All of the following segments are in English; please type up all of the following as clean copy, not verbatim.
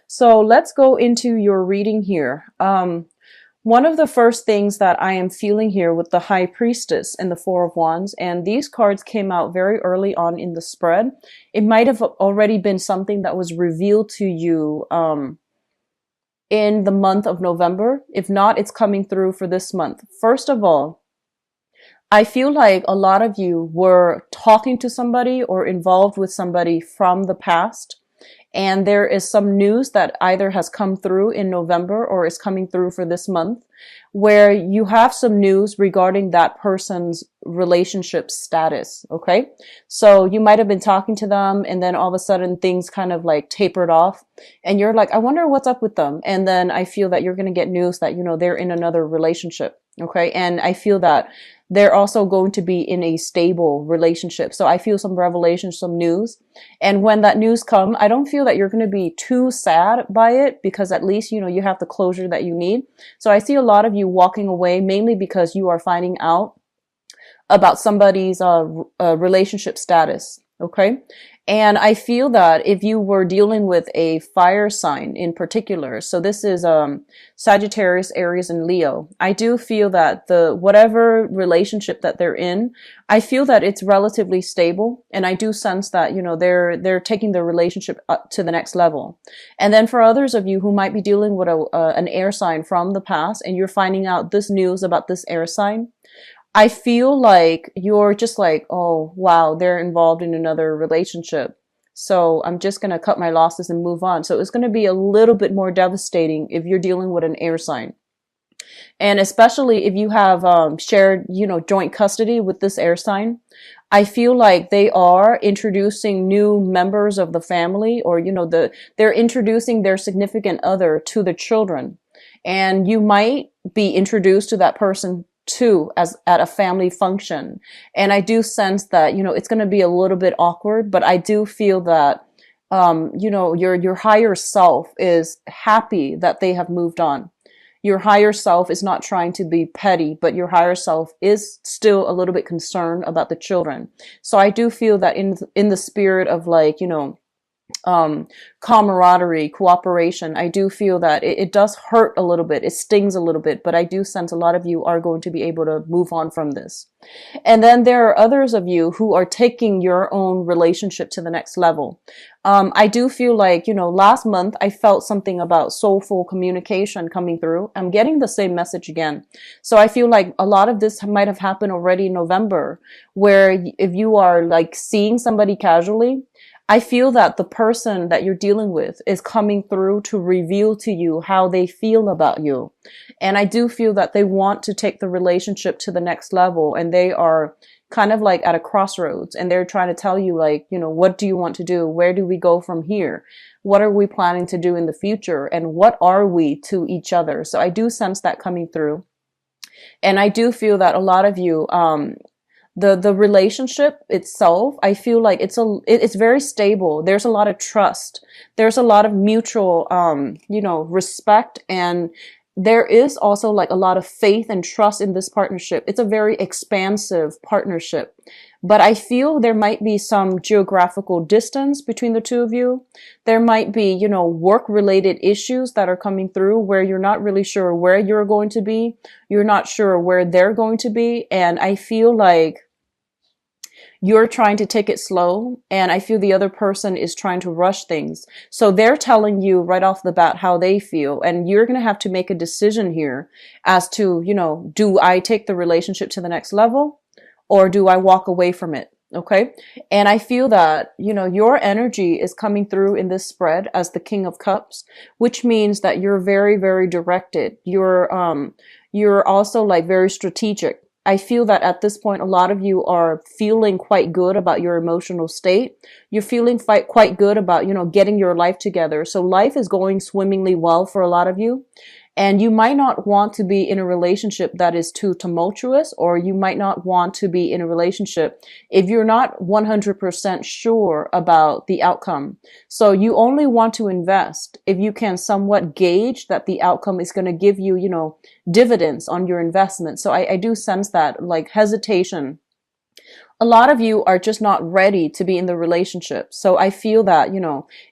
So let's go into your reading here. One of the first things that I am feeling here with the High Priestess and the Four of Wands, and these cards came out very early on in the spread. It might have already been something that was revealed to you in the month of November. If not, it's coming through for this month. First of all, I feel like a lot of you were talking to somebody or involved with somebody from the past. And there is some news that either has come through in November or is coming through for this month, where you have some news regarding that person's relationship status. Okay. So you might have been talking to them and then all of a sudden things kind of like tapered off and you're like, I wonder what's up with them. And then I feel that you're going to get news that, they're in another relationship. Okay. And I feel that they're also going to be in a stable relationship. So I feel some revelation, some news. And when that news comes, I don't feel that you're going to be too sad by it because at least, you have the closure that you need. So I see a lot of you walking away mainly because you are finding out about somebody's relationship status. Okay. And I feel that if you were dealing with a fire sign in particular, so this is Sagittarius, Aries, and Leo, I do feel that the whatever relationship that they're in, I feel that it's relatively stable, and I do sense that they're taking the relationship up to the next level. And then for others of you who might be dealing with an air sign from the past, and you're finding out this news about this air sign, I feel like you're just like, oh, wow, they're involved in another relationship. So I'm just going to cut my losses and move on. So it's going to be a little bit more devastating if you're dealing with an air sign. And especially if you have shared, joint custody with this air sign, I feel like they are introducing new members of the family or, they're introducing their significant other to the children. And you might be introduced to that person too, as at a family function. And I do sense that, it's going to be a little bit awkward, but I do feel that, your higher self is happy that they have moved on. Your higher self is not trying to be petty, but your higher self is still a little bit concerned about the children. So I do feel that in the spirit of like, camaraderie, cooperation, I do feel that it does hurt a little bit. It stings a little bit, but I do sense a lot of you are going to be able to move on from this. And then there are others of you who are taking your own relationship to the next level. I do feel like, last month I felt something about soulful communication coming through. I'm getting the same message again. So I feel like a lot of this might have happened already in November, where if you are like seeing somebody casually, I feel that the person that you're dealing with is coming through to reveal to you how they feel about you. And I do feel that they want to take the relationship to the next level, and they are kind of like at a crossroads, and they're trying to tell you like, what do you want to do? Where do we go from here? What are we planning to do in the future? And what are we to each other? So I do sense that coming through. And I do feel that a lot of you, the relationship itself, I feel like it's very stable. There's a lot of trust. There's a lot of mutual, respect. And there is also like a lot of faith and trust in this partnership. It's a very expansive partnership. But I feel there might be some geographical distance between the two of you. There might be, work-related issues that are coming through where you're not really sure where you're going to be. You're not sure where they're going to be. And I feel like you're trying to take it slow, and I feel the other person is trying to rush things. So they're telling you right off the bat how they feel, and you're going to have to make a decision here as to, do I take the relationship to the next level or do I walk away from it? Okay. And I feel that, your energy is coming through in this spread as the King of Cups, which means that you're very, very directed. You're also like very strategic. I feel that at this point, a lot of you are feeling quite good about your emotional state. You're feeling quite good about, getting your life together. So life is going swimmingly well for a lot of you. And you might not want to be in a relationship that is too tumultuous, or you might not want to be in a relationship if you're not 100% sure about the outcome. So you only want to invest if you can somewhat gauge that the outcome is going to give you, dividends on your investment. So I do sense that like hesitation a lot of you are just not ready to be in the relationship. So I feel that,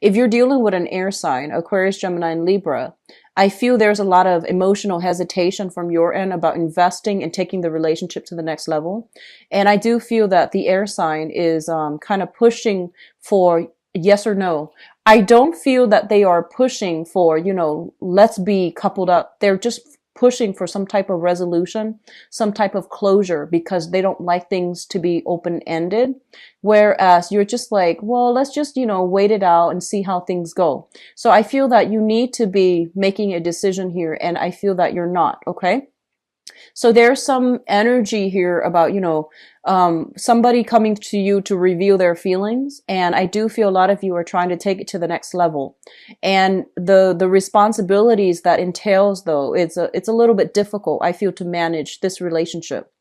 if you're dealing with an air sign, Aquarius, Gemini, and Libra, I feel there's a lot of emotional hesitation from your end about investing and taking the relationship to the next level. And I do feel that the air sign is kind of pushing for yes or no. I don't feel that they are pushing for, let's be coupled up. They're just pushing for some type of resolution, some type of closure, because they don't like things to be open-ended. Whereas you're just like, well, let's just, wait it out and see how things go. So I feel that you need to be making a decision here, and I feel that you're not, okay? So there's some energy here about, somebody coming to you to reveal their feelings. And I do feel a lot of you are trying to take it to the next level. And the responsibilities that entails, though, it's a little bit difficult, I feel, to manage this relationship.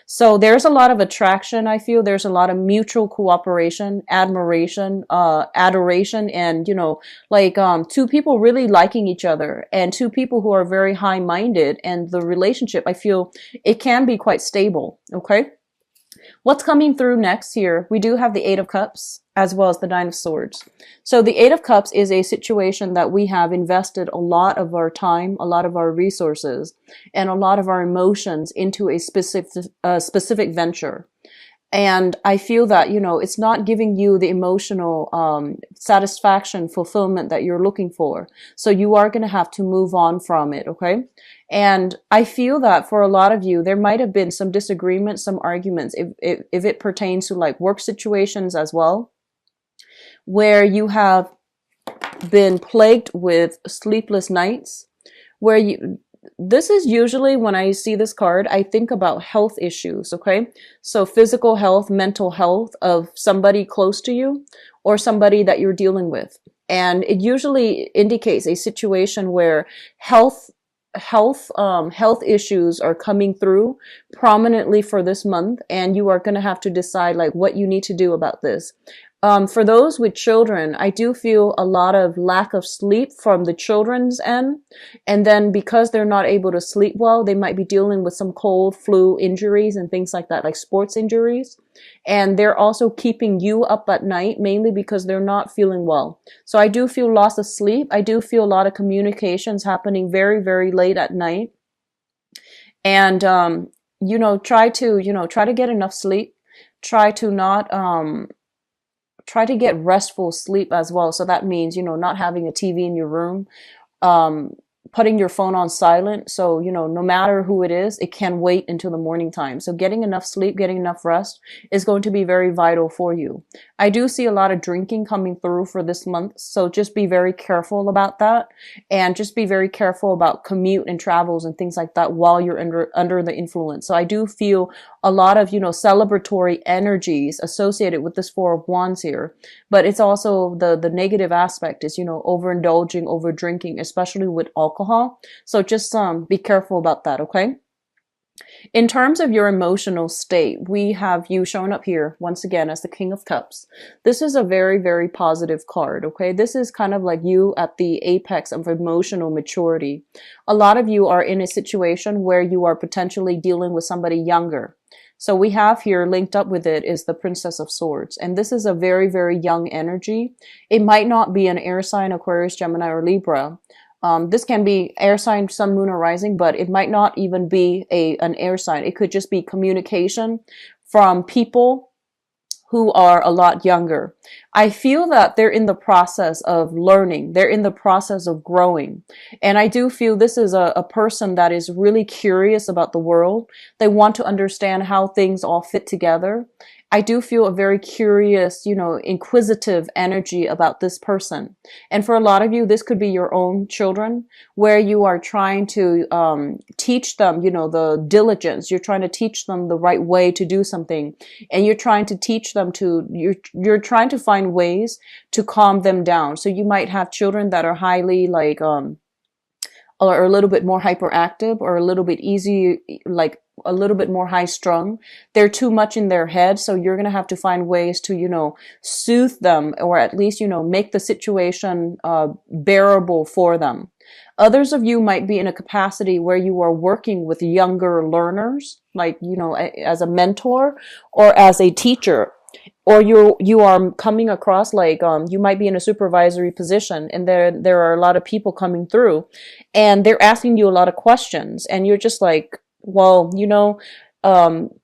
So there's a lot of attraction. I feel there's a lot of mutual cooperation, admiration, adoration, and, two people really liking each other, and two people who are very high-minded, and the relationship, I feel it can be quite stable. Okay. What's coming through next here? We do have the Eight of Cups as well as the Nine of Swords. So the Eight of Cups is a situation that we have invested a lot of our time, a lot of our resources, and a lot of our emotions into a specific venture. And I feel that, it's not giving you the emotional satisfaction, fulfillment that you're looking for. So you are going to have to move on from it, okay? And I feel that for a lot of you, there might have been some disagreements, some arguments, if it pertains to like work situations as well, where you have been plagued with sleepless nights, where this is usually when I see this card, I think about health issues, okay? So physical health, mental health of somebody close to you or somebody that you're dealing with. And it usually indicates a situation where health issues are coming through prominently for this month, and you are going to have to decide like what you need to do about this. For those with children, I do feel a lot of lack of sleep from the children's end. And then because they're not able to sleep well, they might be dealing with some cold, flu injuries and things like that, like sports injuries. And they're also keeping you up at night, mainly because they're not feeling well. So I do feel loss of sleep. I do feel a lot of communications happening very, very late at night. And, try to get enough sleep. Try to get restful sleep as well. So that means, not having a TV in your room, putting your phone on silent. So, no matter who it is, it can wait until the morning time. So getting enough sleep, getting enough rest is going to be very vital for you. I do see a lot of drinking coming through for this month. So just be very careful about that, and just be very careful about commute and travels and things like that while you're under the influence. So I do feel a lot of, celebratory energies associated with this Four of Wands here, but it's also the negative aspect is, overindulging, over drinking, especially with alcohol. So just be careful about that, okay? In terms of your emotional state, we have you shown up here once again as the King of Cups. This is a very, very positive card, okay? This is kind of like you at the apex of emotional maturity. A lot of you are in a situation where you are potentially dealing with somebody younger. So we have here linked up with it is the Princess of Swords. And this is a very, very young energy. It might not be an air sign, Aquarius, Gemini, or Libra. This can be air sign, sun, moon, or rising, but it might not even be an air sign. It could just be communication from people who are a lot younger. I feel that they're in the process of learning. They're in the process of growing. And I do feel this is a person that is really curious about the world. They want to understand how things all fit together. I do feel a very curious, inquisitive energy about this person. And for a lot of you, this could be your own children, where you are trying to teach them, the diligence. You're trying to teach them the right way to do something. And you're trying to teach them you're trying to find ways to calm them down. So you might have children that are highly or a little bit more hyperactive, or a little bit easy, like a little bit more high strung. They're too much in their head. So you're going to have to find ways to, soothe them, or at least, make the situation, bearable for them. Others of you might be in a capacity where you are working with younger learners, like, as a mentor or as a teacher, or you are coming across like, you might be in a supervisory position, and there are a lot of people coming through, and they're asking you a lot of questions, and you're just like, well,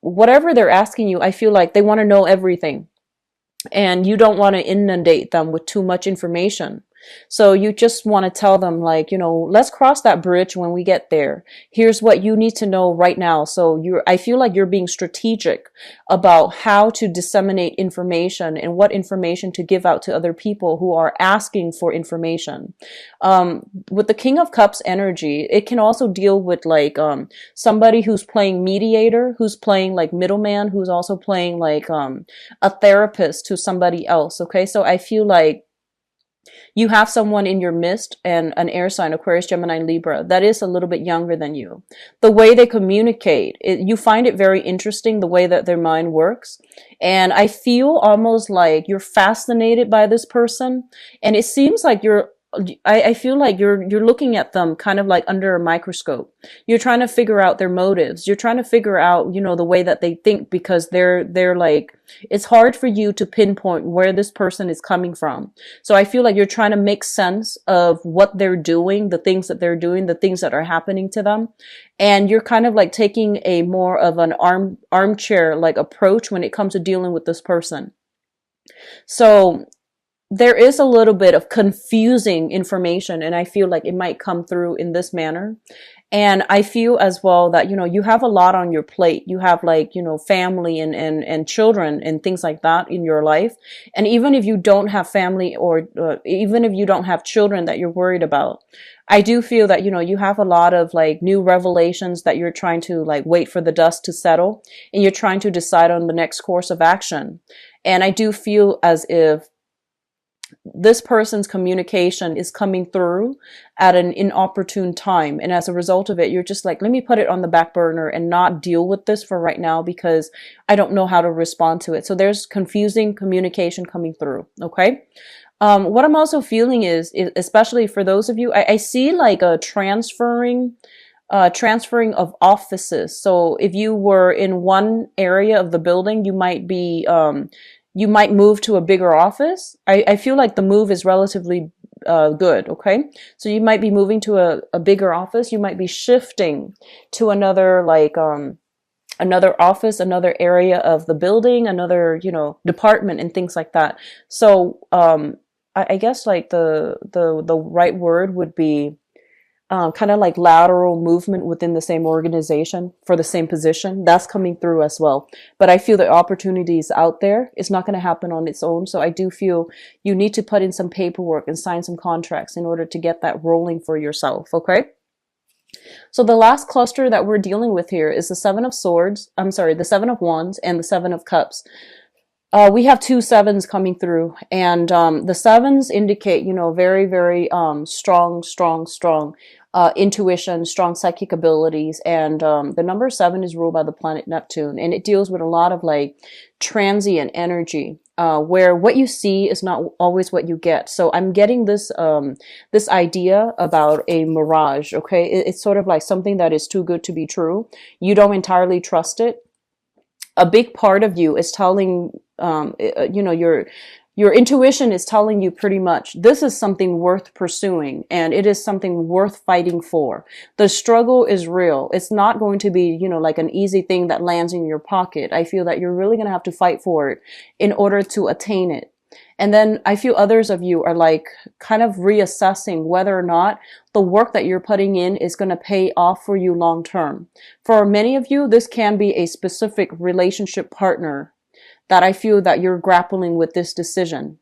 whatever they're asking you, I feel like they want to know everything, and you don't want to inundate them with too much information. So you just want to tell them, like, let's cross that bridge when we get there. Here's what you need to know right now. So I feel like you're being strategic about how to disseminate information and what information to give out to other people who are asking for information. With the King of Cups energy, it can also deal with like, somebody who's playing mediator, who's playing like middleman, who's also playing like, a therapist to somebody else. Okay. So I feel like you have someone in your midst, and an air sign, Aquarius, Gemini, Libra, that is a little bit younger than you. The way they communicate, you find it very interesting, the way that their mind works. And I feel almost like you're fascinated by this person. And it seems like I feel like you're looking at them kind of like under a microscope. You're trying to figure out their motives. You're trying to figure out, the way that they think, because they're like, it's hard for you to pinpoint where this person is coming from. So I feel like you're trying to make sense of what they're doing, the things that they're doing, the things that are happening to them. And you're kind of like taking a more of an armchair like approach when it comes to dealing with this person. So there is a little bit of confusing information, and I feel like it might come through in this manner. And I feel as well that, you have a lot on your plate. You have like, family and children and things like that in your life. And even if you don't have family, or even if you don't have children that you're worried about, I do feel that, you have a lot of like new revelations that you're trying to like wait for the dust to settle, and you're trying to decide on the next course of action. And I do feel as if this person's communication is coming through at an inopportune time. And as a result of it, you're just like, let me put it on the back burner and not deal with this for right now, because I don't know how to respond to it. So there's confusing communication coming through. Okay. What I'm also feeling is especially for those of you, I see like a transferring of offices. So if you were in one area of the building, you might move to a bigger office. I feel like the move is relatively good. Okay. So you might be moving to a bigger office. You might be shifting to another, like, another office, another area of the building, another, department and things like that. So, I guess like the right word would be, kind of like lateral movement within the same organization for the same position. That's coming through as well. But I feel the opportunity is out there. It's not going to happen on its own. So I do feel you need to put in some paperwork and sign some contracts in order to get that rolling for yourself. Okay. So the last cluster that we're dealing with here is the Seven of Swords. I'm sorry, the Seven of Wands and the Seven of Cups. We have two sevens coming through, and the sevens indicate, very, very strong intuition, strong psychic abilities, and the number 7 is ruled by the planet Neptune, and it deals with a lot of like transient energy, where what you see is not always what you get. So I'm getting this this idea about a mirage. Okay, it's sort of like something that is too good to be true. You don't entirely trust it. A big part of you is telling, your intuition is telling you pretty much this is something worth pursuing, and it is something worth fighting for. The struggle is real. It's not going to be, like an easy thing that lands in your pocket. I feel that you're really going to have to fight for it in order to attain it. And then I feel others of you are like kind of reassessing whether or not the work that you're putting in is going to pay off for you long term. For many of you, this can be a specific relationship partner that I feel that you're grappling with this decision.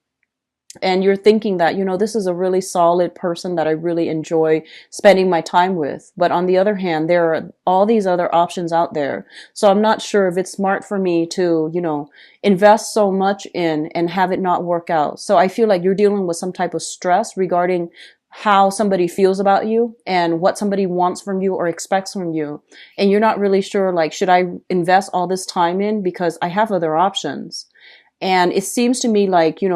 And you're thinking that, this is a really solid person that I really enjoy spending my time with. But on the other hand, there are all these other options out there. So I'm not sure if it's smart for me to, invest so much in and have it not work out. So I feel like you're dealing with some type of stress regarding how somebody feels about you and what somebody wants from you or expects from you. And you're not really sure, like, should I invest all this time in because I have other options? And it seems to me like, you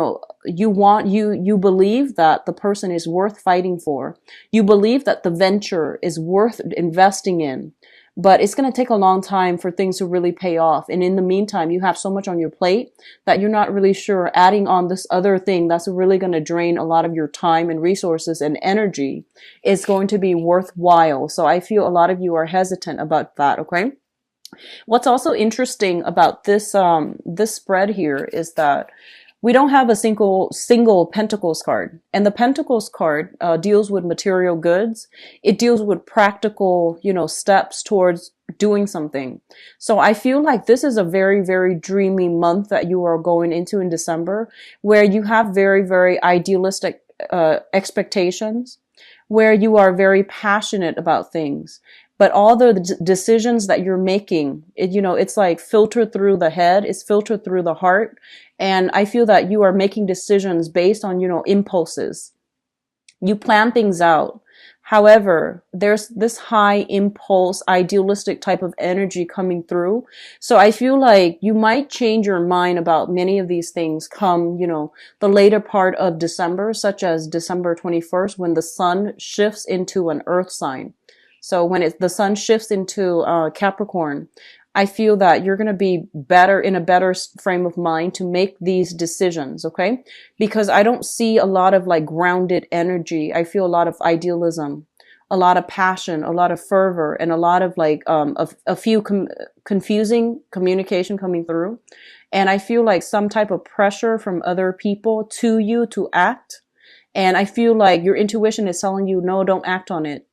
believe that the person is worth fighting for. You believe that the venture is worth investing in, but it's going to take a long time for things to really pay off. And in the meantime, you have so much on your plate that you're not really sure adding on this other thing that's really going to drain a lot of your time and resources and energy is going to be worthwhile. So I feel a lot of you are hesitant about that. Okay. What's also interesting about this spread here is that we don't have a single Pentacles card, and the Pentacles card deals with material goods. It deals with practical, steps towards doing something. So I feel like this is a very, very dreamy month that you are going into in December, where you have very, very idealistic expectations, where you are very passionate about things. But all the decisions that you're making, it's like filtered through the head, it's filtered through the heart. And I feel that you are making decisions based on, impulses. You plan things out. However, there's this high impulse, idealistic type of energy coming through. So I feel like you might change your mind about many of these things come, the later part of December, such as December 21st, when the sun shifts into an earth sign. So when the sun shifts into Capricorn, I feel that you're going to be in a better frame of mind to make these decisions, okay? Because I don't see a lot of like grounded energy. I feel a lot of idealism, a lot of passion, a lot of fervor, and a lot of like a few confusing communication coming through. And I feel like some type of pressure from other people to you to act. And I feel like your intuition is telling you, no, don't act on it.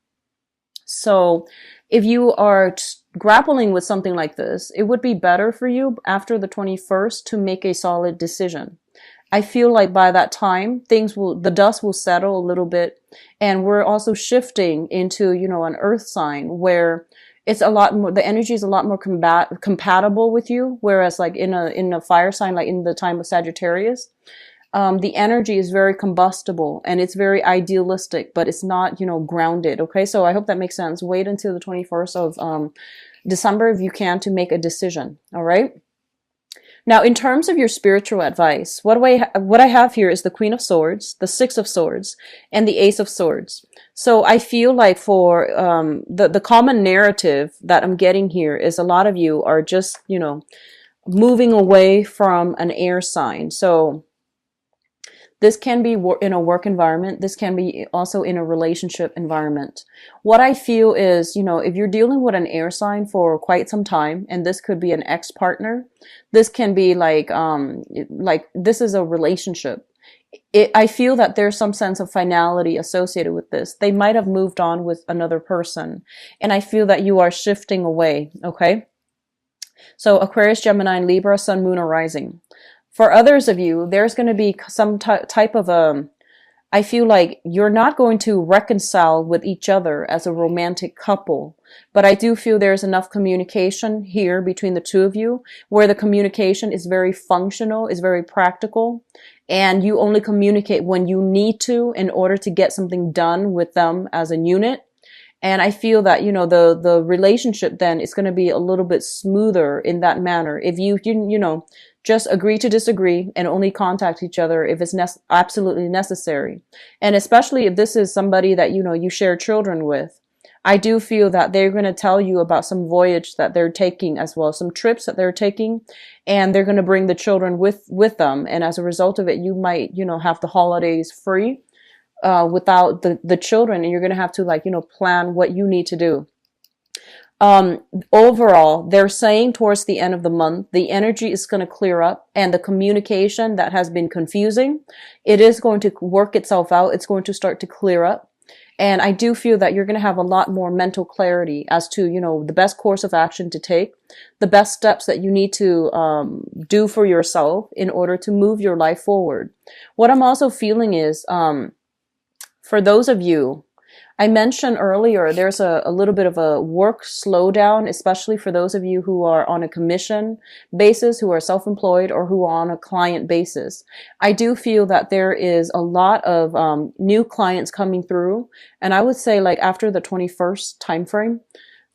So if you are grappling with something like this, it would be better for you after the 21st to make a solid decision. I feel like by that time, the dust will settle a little bit. And we're also shifting into, an earth sign where it's a lot more, the energy is a lot more compatible with you. Whereas like in a fire sign, like in the time of Sagittarius, the energy is very combustible and it's very idealistic, but it's not, grounded. Okay. So I hope that makes sense. Wait until the 21st of, December, if you can, to make a decision. All right. Now, in terms of your spiritual advice, what I have here is the Queen of Swords, the Six of Swords, and the Ace of Swords. So I feel like for, the common narrative that I'm getting here is a lot of you are just, moving away from an air sign. So this can be in a work environment. This can be also in a relationship environment. What I feel is, if you're dealing with an air sign for quite some time, and this could be an ex-partner, this can be like this is a relationship. I feel that there's some sense of finality associated with this. They might have moved on with another person. And I feel that you are shifting away. Okay. So Aquarius, Gemini, and Libra, Sun, Moon, or Rising. For others of you, there's going to be some type of I feel like you're not going to reconcile with each other as a romantic couple, but I do feel there's enough communication here between the two of you where the communication is very functional, is very practical, and you only communicate when you need to in order to get something done with them as a unit. And I feel that, the relationship then is going to be a little bit smoother in that manner. If you just agree to disagree and only contact each other if it's absolutely necessary. And especially if this is somebody that, you share children with, I do feel that they're going to tell you about some voyage that they're taking as well, some trips that they're taking, and they're going to bring the children with them. And as a result of it, you might, have the holidays free, without the children, and you're going to have to plan what you need to do. Overall, they're saying towards the end of the month, the energy is going to clear up and the communication that has been confusing, it is going to work itself out. It's going to start to clear up. And I do feel that you're going to have a lot more mental clarity as to, the best course of action to take, the best steps that you need to do for yourself in order to move your life forward. What I'm also feeling is, for those of you I mentioned earlier, there's a little bit of a work slowdown, especially for those of you who are on a commission basis, who are self-employed, or who are on a client basis. I do feel that there is a lot of new clients coming through. And I would say like after the 21st timeframe,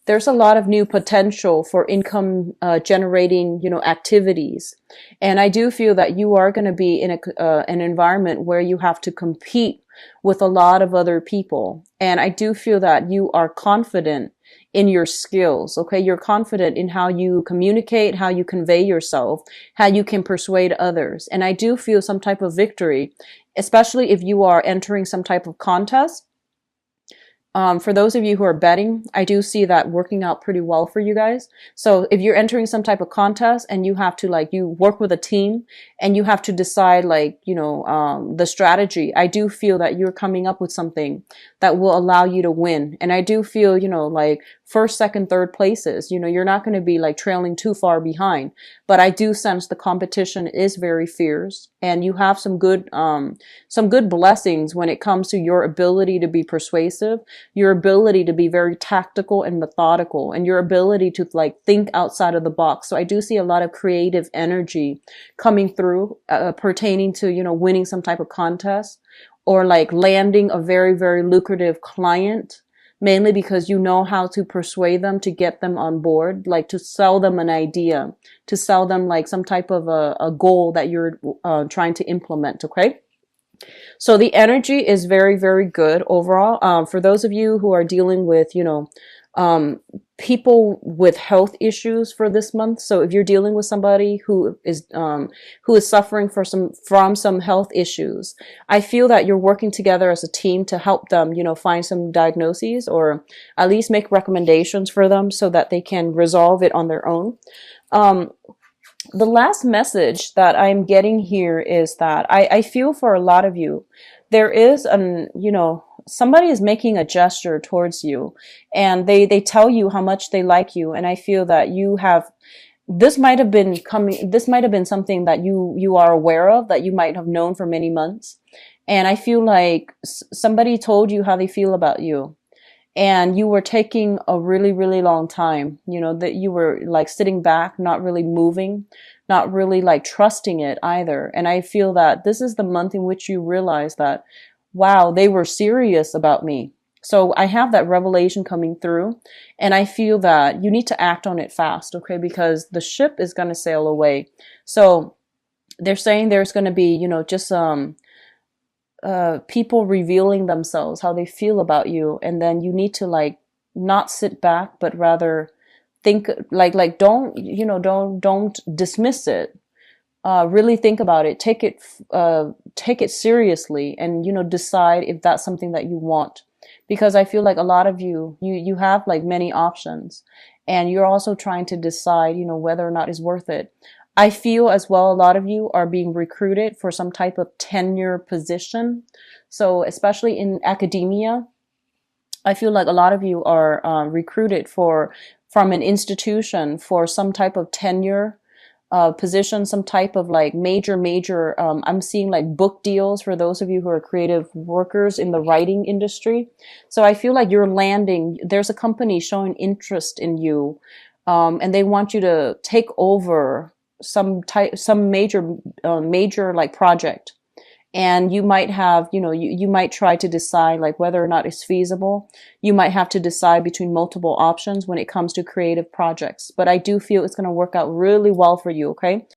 there's a lot of new potential for income generating, activities. And I do feel that you are going to be in an environment where you have to compete with a lot of other people. And I do feel that you are confident in your skills. Okay. You're confident in how you communicate, how you convey yourself, how you can persuade others. And I do feel some type of victory, especially if you are entering some type of contest. For those of you who are betting, I do see that working out pretty well for you guys. So if you're entering some type of contest and you have to you work with a team and you have to decide the strategy, I do feel that you're coming up with something that will allow you to win. And I do feel, first, second, third places, you're not going to be trailing too far behind, but I do sense the competition is very fierce and you have some good blessings when it comes to your ability to be persuasive, your ability to be very tactical and methodical, and your ability to think outside of the box. So I do see a lot of creative energy coming through, pertaining to, winning some type of contest or landing a very, very lucrative client, mainly because you know how to persuade them to get them on board, to sell them an idea, to sell them some type of a goal that you're trying to implement. Okay. So the energy is very, very good overall. For those of you who are dealing with, people with health issues for this month. So if you're dealing with somebody who is suffering from some health issues, I feel that you're working together as a team to help them, find some diagnoses or at least make recommendations for them so that they can resolve it on their own. The last message that I'm getting here is that I feel for a lot of you, there is somebody is making a gesture towards you and they tell you how much they like you. And I feel that this might have been something that you are aware of, that you might have known for many months. And I feel like somebody told you how they feel about you. And you were taking a really, really long time, that you were sitting back, not really moving, not really trusting it either. And I feel that this is the month in which you realize that, wow, they were serious about me. So I have that revelation coming through and I feel that you need to act on it fast. Okay. Because the ship is going to sail away. So they're saying there's going to be, just, people revealing themselves, how they feel about you. And then you need to not sit back, but rather think don't dismiss it. Really think about it, take it seriously and, decide if that's something that you want. Because I feel like a lot of you have many options and you're also trying to decide, whether or not it's worth it. I feel as well, a lot of you are being recruited for some type of tenure position. So especially in academia, I feel like a lot of you are recruited from an institution for some type of tenure position, some type of major, I'm seeing book deals for those of you who are creative workers in the writing industry. So I feel like you're landing, there's a company showing interest in you, and they want you to take over some major project. And you might have, you might try to decide whether or not it's feasible. You might have to decide between multiple options when it comes to creative projects. But I do feel it's going to work out really well for you. Okay.